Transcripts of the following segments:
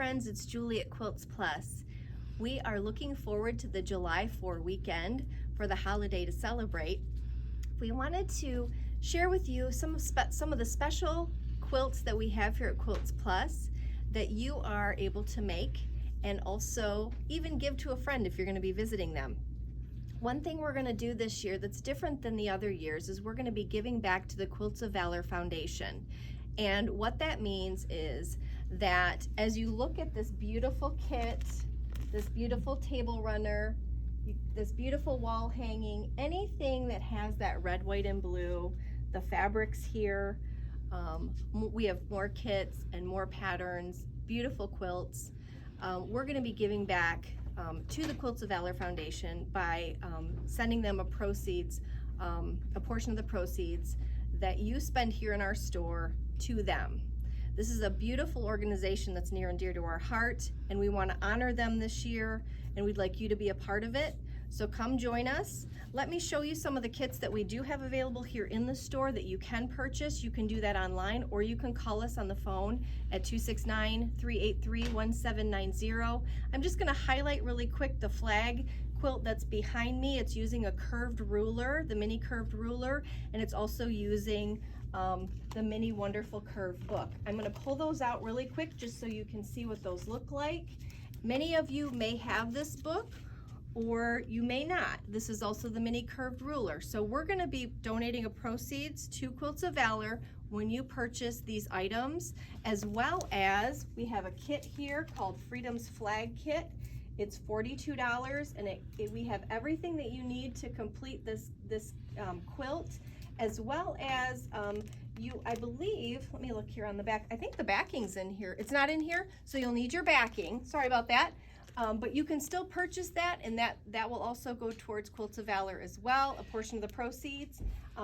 friends, it's Julie at Quilts Plus. We are looking forward to the July 4 weekend for the holiday to celebrate. We wanted to share with you some of the special quilts that we have here at Quilts Plus that you are able to make and also even give to a friend if you're going to be visiting them. One thing we're going to do this year that's different than the other years is we're going to be giving back to the Quilts of Valor Foundation. And what that means is that as you look at this beautiful kit, this beautiful table runner, this beautiful wall hanging, anything that has that red, white, and blue, the fabrics here, we have more kits and more patterns, beautiful quilts. We're going to be giving back to the Quilts of Valor Foundation by sending them a portion of the proceeds that you spend here in our store to them. This is a beautiful organization that's near and dear to our heart, and we want to honor them this year, and we'd like you to be a part of it. So come join us. Let me show you some of the kits that we do have available here in the store that you can purchase. You can do that online, or you can call us on the phone at 269-383-1790. I'm just going to highlight really quick the flag quilt that's behind me. It's using a curved ruler, the mini curved ruler, and it's also using the mini wonderful curved book. I'm going to pull those out really quick just so you can see what those look like. Many of you may have this book, or you may not. This is also the mini curved ruler. So we're going to be donating a proceeds to Quilts of Valor when you purchase these items, as well as we have a kit here called Freedom's Flag Kit. It's $42, and we have everything that you need to complete this quilt, as well as I believe, let me look here on the back. I think the backing's in here. It's not in here, so you'll need your backing. Sorry about that. But you can still purchase that, and that will also go towards Quilts of Valor as well, a portion of the proceeds.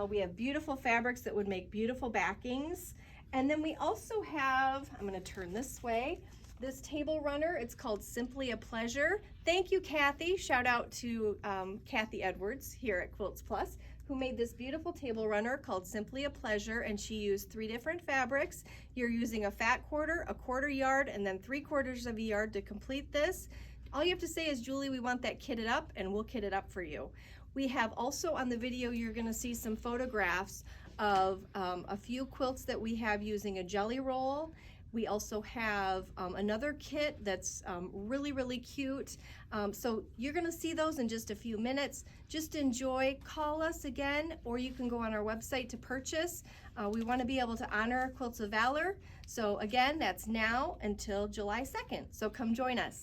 We have beautiful fabrics that would make beautiful backings. And then we also have, I'm going to turn this way, this table runner. It's called Simply a Pleasure. Thank you, Kathy. Shout out to Kathy Edwards here at Quilts Plus, who made this beautiful table runner called Simply a Pleasure, and she used 3 different fabrics. You're using a fat quarter, a quarter yard, and then 3/4 of a yard to complete this. All you have to say is, Julie, we want that kitted up, and we'll kit it up for you. We have also on the video, you're gonna see some photographs of a few quilts that we have using a jelly roll. We also have another kit that's really, really cute. So you're gonna see those in just a few minutes. Just enjoy, call us again, or you can go on our website to purchase. We wanna be able to honor Quilts of Valor. So again, that's now until July 2nd. So come join us.